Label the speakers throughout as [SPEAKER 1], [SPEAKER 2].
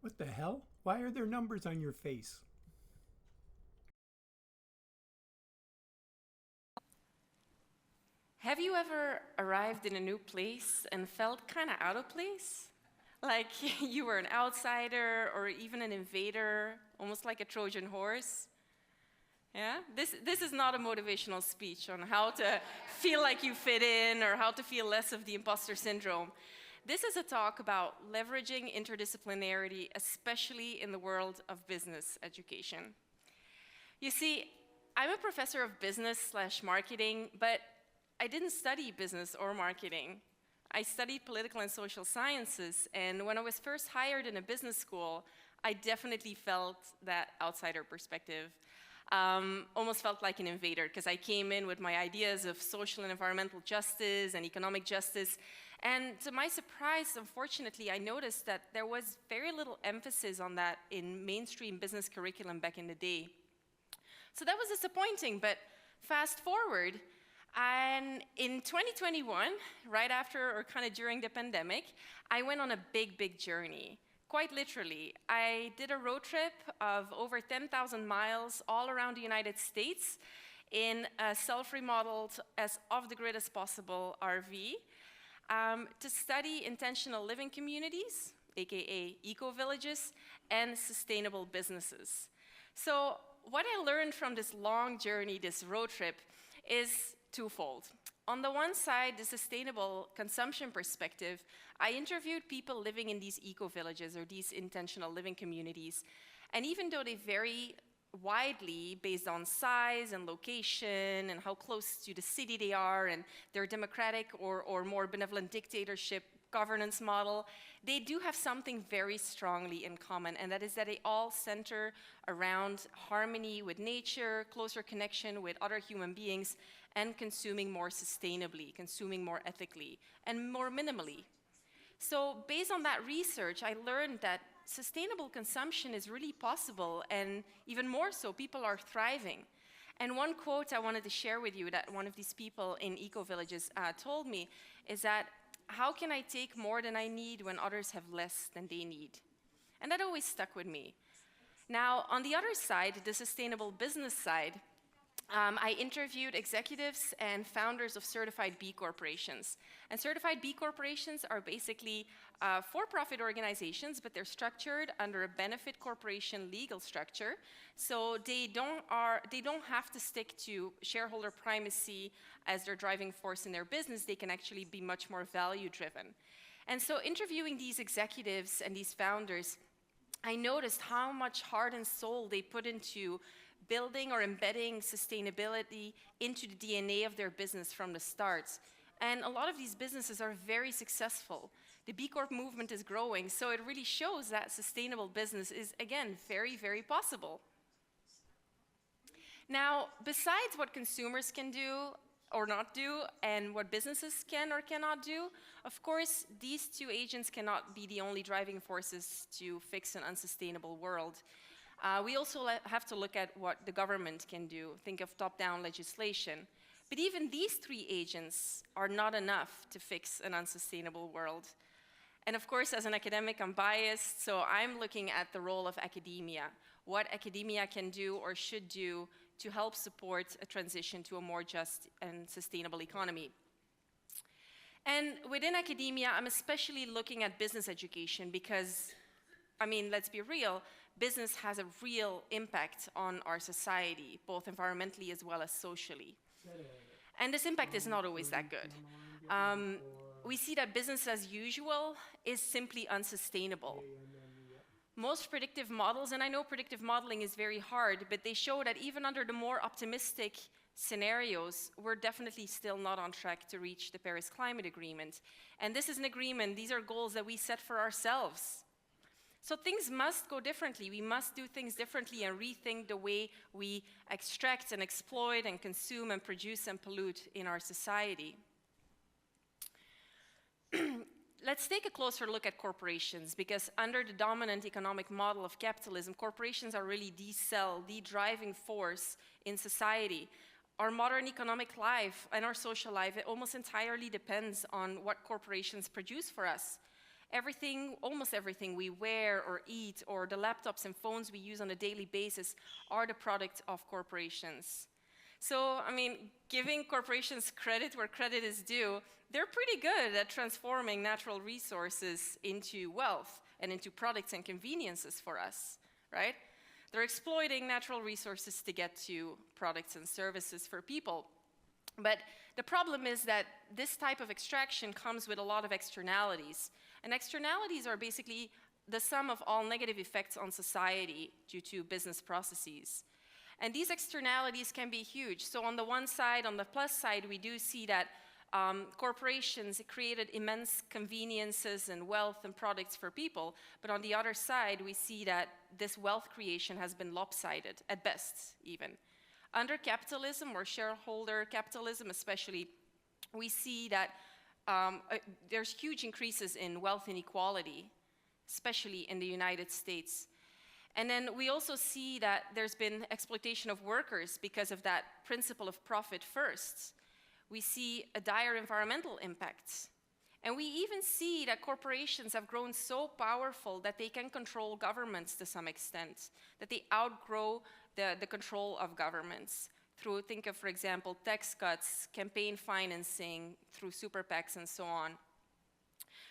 [SPEAKER 1] What the hell? Why are there numbers on your face?
[SPEAKER 2] Have you ever arrived in a new place and felt kind of out of place? Like you were an outsider or even an invader, almost like a Trojan horse? Yeah? This is not a motivational speech on how to feel like you fit in or how to feel less of the imposter syndrome. This is a talk about leveraging interdisciplinarity, especially in the world of business education. You see, I'm a professor of business slash marketing, but I didn't study business or marketing. I studied political and social sciences, and when I was first hired in a business school, I definitely felt that outsider perspective. Almost felt like an invader, because I came in with my ideas of social and environmental justice and economic justice, and to my surprise, unfortunately, I noticed that there was very little emphasis on that in mainstream business curriculum back in the day. So that was disappointing, but fast forward, and in 2021, right after or kind of during the pandemic, I went on a big journey. Quite literally, I did a road trip of over 10,000 miles all around the United States in a self-remodeled, as off-the-grid as possible RV to study intentional living communities, aka eco-villages, and sustainable businesses. So what I learned from this long journey, this road trip, is twofold. On the one side, the sustainable consumption perspective, I interviewed people living in these eco-villages or these intentional living communities. And even though they vary widely based on size and location and how close to the city they are and their democratic or more benevolent dictatorship governance model, they do have something very strongly in common, and that is that they all center around harmony with nature, closer connection with other human beings, and consuming more sustainably, consuming more ethically, and more minimally. So based on that research, I learned that sustainable consumption is really possible, and even more so, people are thriving. And one quote I wanted to share with you that one of these people in eco-villages told me is that, how can I take more than I need when others have less than they need? And that always stuck with me. Now, on the other side, the sustainable business side, I interviewed executives and founders of certified B corporations. And certified B corporations are basically for-profit organizations, but they're structured under a benefit corporation legal structure. So they don't have to stick to shareholder primacy as their driving force in their business. They can actually be much more value-driven. And so interviewing these executives and these founders, I noticed how much heart and soul they put into building or embedding sustainability into the DNA of their business from the start. And a lot of these businesses are very successful. The B Corp movement is growing, so it really shows that sustainable business is, again, very possible. Now, besides what consumers can do or not do, and what businesses can or cannot do, of course, these two agents cannot be the only driving forces to fix an unsustainable world. We also have to look at what the government can do, think of top-down legislation. But even these three agents are not enough to fix an unsustainable world. And of course, as an academic, I'm biased, so I'm looking at the role of academia, what academia can do or should do to help support a transition to a more just and sustainable economy. And within academia, I'm especially looking at business education because, I mean, let's be real, business has a real impact on our society, both environmentally as well as socially. And this impact is not always that good. We see that business as usual is simply unsustainable. Most predictive models, and I know predictive modeling is very hard, but they show that even under the more optimistic scenarios, we're definitely still not on track to reach the Paris Climate Agreement. And this is an agreement, these are goals that we set for ourselves. So things must go differently. We must do things differently and rethink the way we extract and exploit and consume and produce and pollute in our society. Let's take a closer look at corporations, because under the dominant economic model of capitalism, corporations are really the cell, the driving force in society. Our modern economic life and our social life, it almost entirely depends on what corporations produce for us. Everything, almost everything we wear or eat, or the laptops and phones we use on a daily basis are the product of corporations. So, I mean, giving corporations credit where credit is due, they're pretty good at transforming natural resources into wealth and into products and conveniences for us, right? They're exploiting natural resources to get to products and services for people. But the problem is that this type of extraction comes with a lot of externalities. And externalities are basically the sum of all negative effects on society due to business processes. And these externalities can be huge. So on the one side, on the plus side, we do see that corporations created immense conveniences and wealth and products for people. But on the other side, we see that this wealth creation has been lopsided, at best even. Under capitalism, or shareholder capitalism especially, we see that there's huge increases in wealth inequality, especially in the United States. And then we also see that there's been exploitation of workers because of that principle of profit first. We see a dire environmental impact. And we even see that corporations have grown so powerful that they can control governments to some extent, that they outgrow the control of governments through, think of, for example, tax cuts, campaign financing, through super PACs and so on.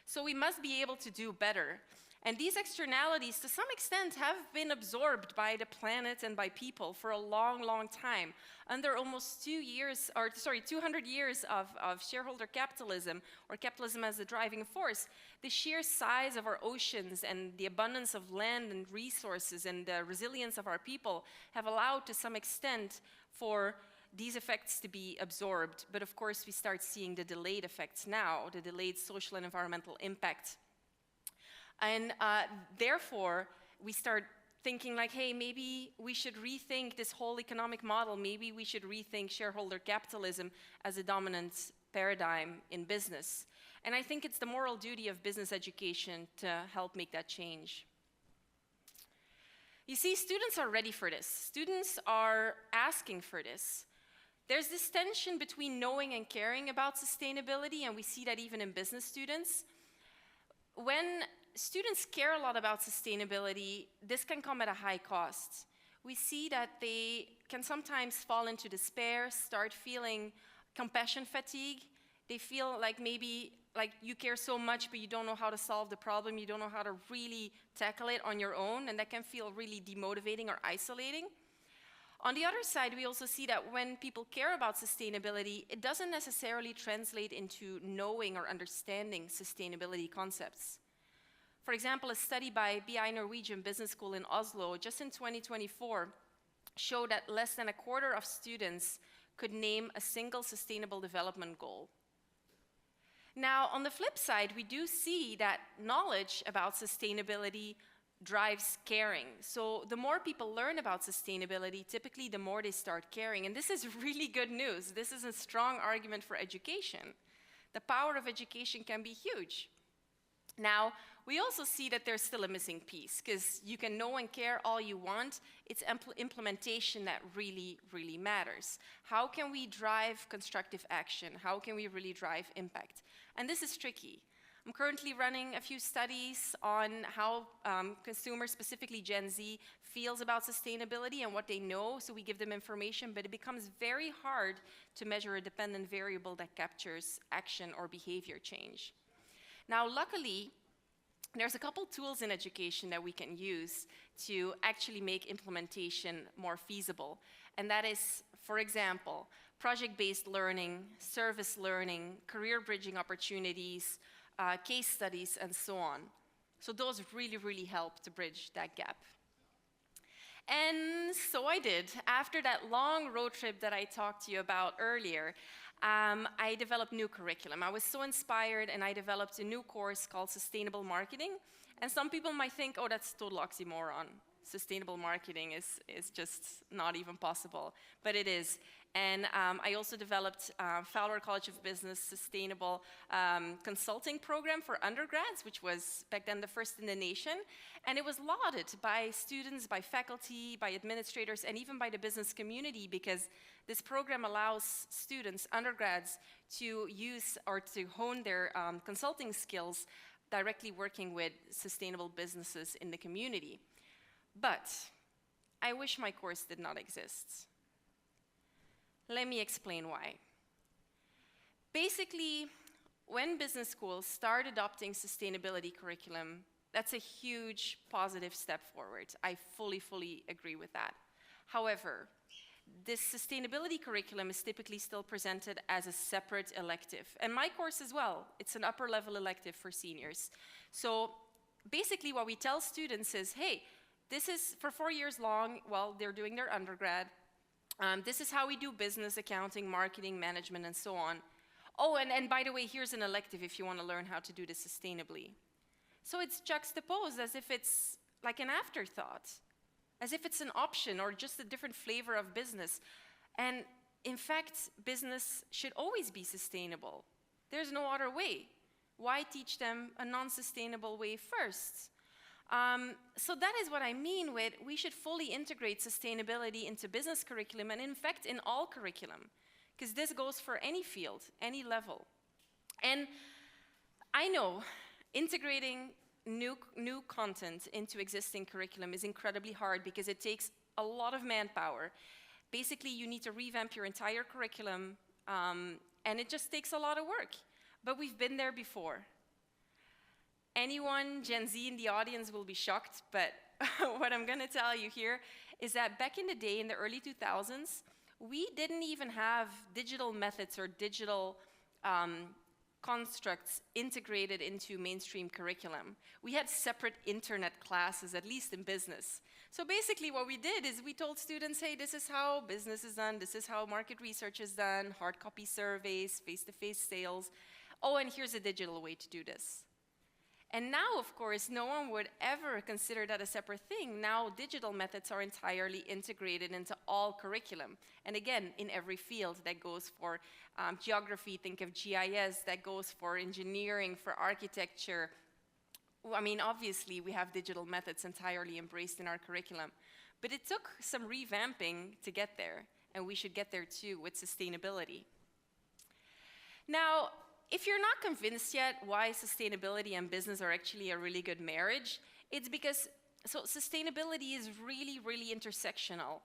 [SPEAKER 2] So we must be able to do better. And these externalities, to some extent, have been absorbed by the planet and by people for a long, long time. Under almost 200 years of shareholder capitalism, or capitalism as the driving force, the sheer size of our oceans and the abundance of land and resources and the resilience of our people have allowed, to some extent, for these effects to be absorbed. But of course, we start seeing the delayed effects now, the delayed social and environmental impact. And therefore, we start thinking like, hey, maybe we should rethink this whole economic model. Maybe we should rethink shareholder capitalism as a dominant paradigm in business. And I think it's the moral duty of business education to help make that change. You see, students are ready for this. Students are asking for this. There's this tension between knowing and caring about sustainability, and we see that even in business students. When students care a lot about sustainability, this can come at a high cost. We see that they can sometimes fall into despair, start feeling compassion fatigue. They feel like maybe like you care so much, but you don't know how to solve the problem. You don't know how to really tackle it on your own, and that can feel really demotivating or isolating. On the other side, we also see that when people care about sustainability, it doesn't necessarily translate into knowing or understanding sustainability concepts. For example, a study by BI Norwegian Business School in Oslo, just in 2024, showed that less than a quarter of students could name a single sustainable development goal. Now, on the flip side, we do see that knowledge about sustainability drives caring. So the more people learn about sustainability, typically the more they start caring. And this is really good news. This is a strong argument for education. The power of education can be huge. Now, we also see that there's still a missing piece, because you can know and care all you want. It's implementation that really, really matters. How can we drive constructive action? How can we really drive impact? And this is tricky. I'm currently running a few studies on how consumers, specifically Gen Z, feels about sustainability and what they know, so we give them information, but it becomes very hard to measure a dependent variable that captures action or behavior change. Now, luckily, there's a couple tools in education that we can use to actually make implementation more feasible. And that is, for example, project-based learning, service learning, career bridging opportunities, case studies, and so on. So those really, really help to bridge that gap. And so I did. After that long road trip that I talked to you about earlier, I developed new curriculum. I was so inspired, and I developed a new course called Sustainable Marketing. And some people might think, oh, that's total oxymoron. Sustainable marketing is just not even possible, but it is. And I also developed Fowler College of Business Sustainable Consulting Program for undergrads, which was back then the first in the nation. And it was lauded by students, by faculty, by administrators, and even by the business community, because this program allows students, undergrads, to use or to hone their consulting skills directly working with sustainable businesses in the community. But I wish my course did not exist. Let me explain why. Basically, when business schools start adopting sustainability curriculum, that's a huge positive step forward. I fully agree with that. However, this sustainability curriculum is typically still presented as a separate elective. And my course as well, it's an upper level elective for seniors. So basically what we tell students is, hey, this is for 4 years long while they're doing their undergrad. This is how we do business, accounting, marketing, management, and so on. Oh, and by the way, here's an elective if you want to learn how to do this sustainably. So it's juxtaposed as if it's like an afterthought, as if it's an option or just a different flavor of business. And in fact, business should always be sustainable. There's no other way. Why teach them a non-sustainable way first? So that is what I mean with we should fully integrate sustainability into business curriculum and in fact in all curriculum, because this goes for any field, any level. And I know integrating new content into existing curriculum is incredibly hard because it takes a lot of manpower. Basically, you need to revamp your entire curriculum, and it just takes a lot of work. But we've been there before. Anyone Gen Z in the audience will be shocked, but what I'm going to tell you here is that back in the day, in the early 2000s, we didn't even have digital methods or digital constructs integrated into mainstream curriculum. We had separate internet classes, at least in business. So basically what we did is we told students, hey, this is how business is done, this is how market research is done, hard copy surveys, face-to-face sales. Oh, and here's a digital way to do this. And now, of course, no one would ever consider that a separate thing. Now, digital methods are entirely integrated into all curriculum. And again, in every field, that goes for geography, think of GIS, that goes for engineering, for architecture. I mean, obviously, we have digital methods entirely embraced in our curriculum. But it took some revamping to get there, and we should get there too with sustainability. Now, if you're not convinced yet why sustainability and business are actually a really good marriage, it's because sustainability is really intersectional.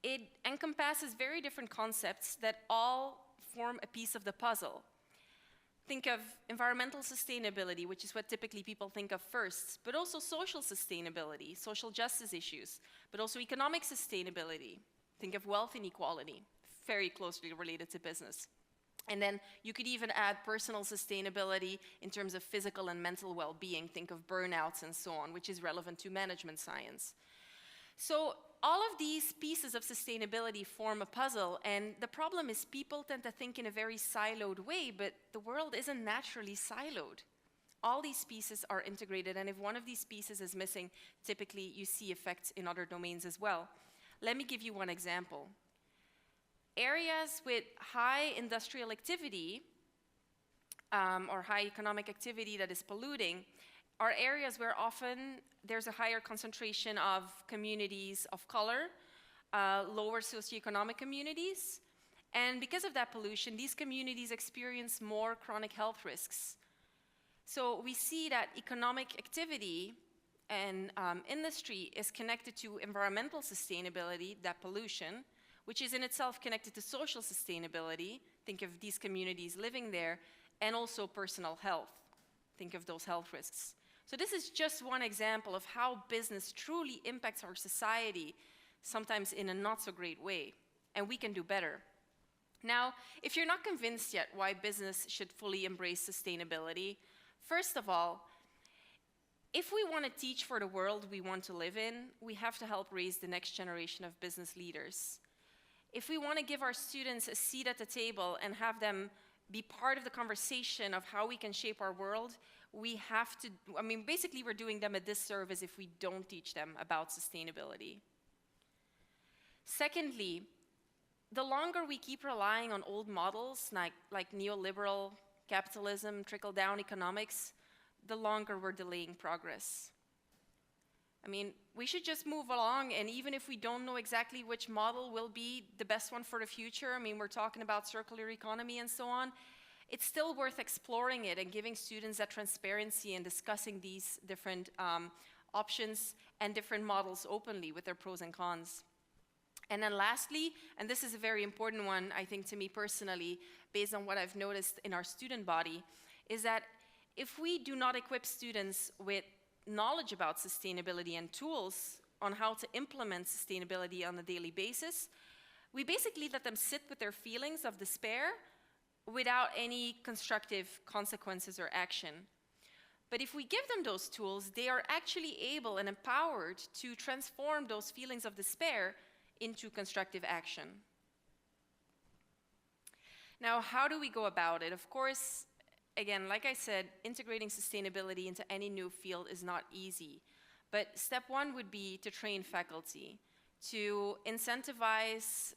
[SPEAKER 2] It encompasses very different concepts that all form a piece of the puzzle. Think of environmental sustainability, which is what typically people think of first, but also social sustainability, social justice issues, but also economic sustainability. Think of wealth inequality, very closely related to business. And then you could even add personal sustainability in terms of physical and mental well-being. Think of burnouts and so on, which is relevant to management science. So all of these pieces of sustainability form a puzzle, and the problem is people tend to think in a very siloed way, but the world isn't naturally siloed. All these pieces are integrated, and if one of these pieces is missing, typically you see effects in other domains as well. Let me give you one example. Areas with high industrial activity or high economic activity that is polluting are areas where often there's a higher concentration of communities of color, lower socioeconomic communities. And because of that pollution, these communities experience more chronic health risks. So we see that economic activity and industry is connected to environmental sustainability, that pollution, which is in itself connected to social sustainability. Think of these communities living there, and also personal health. Think of those health risks. So this is just one example of how business truly impacts our society, sometimes in a not so great way, and we can do better. Now, if you're not convinced yet why business should fully embrace sustainability, first of all, if we want to teach for the world we want to live in, we have to help raise the next generation of business leaders. If we want to give our students a seat at the table and have them be part of the conversation of how we can shape our world, we have to, basically we're doing them a disservice if we don't teach them about sustainability. Secondly, the longer we keep relying on old models like neoliberal capitalism, trickle-down economics, the longer we're delaying progress. We should just move along, and even if we don't know exactly which model will be the best one for the future, we're talking about circular economy and so on, it's still worth exploring it and giving students that transparency and discussing these different options and different models openly with their pros and cons. And then lastly, and this is a very important one, I think, to me personally, based on what I've noticed in our student body, is that if we do not equip students with knowledge about sustainability and tools on how to implement sustainability on a daily basis, we basically let them sit with their feelings of despair without any constructive consequences or action. But if we give them those tools, they are actually able and empowered to transform those feelings of despair into constructive action. Now, how do we go about it? Of course, again, like I said, integrating sustainability into any new field is not easy. But step one would be to train faculty, to incentivize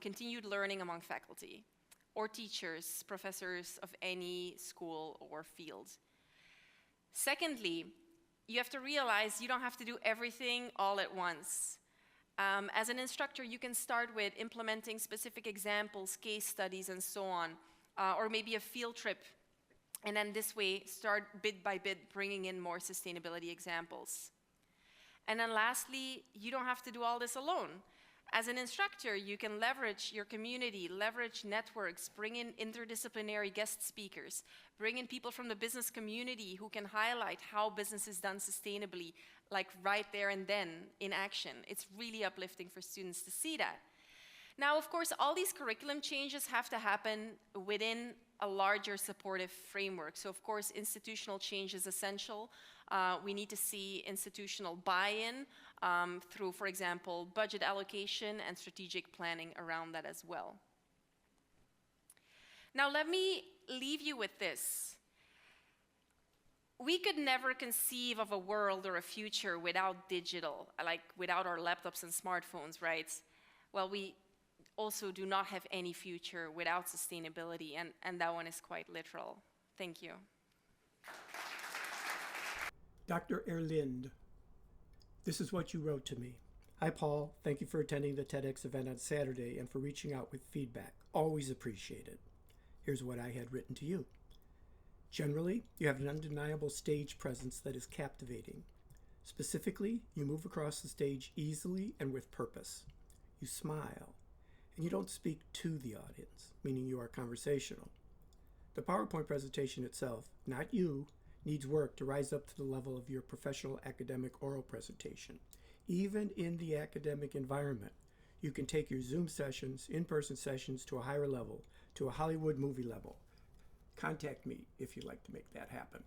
[SPEAKER 2] continued learning among faculty, or teachers, professors of any school or field. Secondly, you have to realize you don't have to do everything all at once. As an instructor, you can start with implementing specific examples, case studies, and so on, or maybe a field trip, and then this way start bit by bit bringing in more sustainability examples. And then lastly, you don't have to do all this alone. As an instructor, you can leverage your community, leverage networks, bring in interdisciplinary guest speakers, bring in people from the business community who can highlight how business is done sustainably, like right there and then in action. It's really uplifting for students to see that. Now, of course, all these curriculum changes have to happen within a larger supportive framework. So, of course, institutional change is essential. We need to see institutional buy-in through, for example, budget allocation and strategic planning around that as well. Now, let me leave you with this. We could never conceive of a world or a future without digital, like without our laptops and smartphones, right? Well, we also do not have any future without sustainability, and that one is quite literal. Thank you.
[SPEAKER 1] Dr. Erlinde, this is what you wrote to me. Hi, Paul. Thank you for attending the TEDx event on Saturday and for reaching out with feedback. Always appreciated. Here's what I had written to you. Generally, you have an undeniable stage presence that is captivating. Specifically, you move across the stage easily and with purpose. You smile, and you don't speak to the audience, meaning you are conversational. The PowerPoint presentation itself, not you, needs work to rise up to the level of your professional academic oral presentation. Even in the academic environment, you can take your Zoom sessions, in-person sessions to a higher level, to a Hollywood movie level. Contact me if you'd like to make that happen.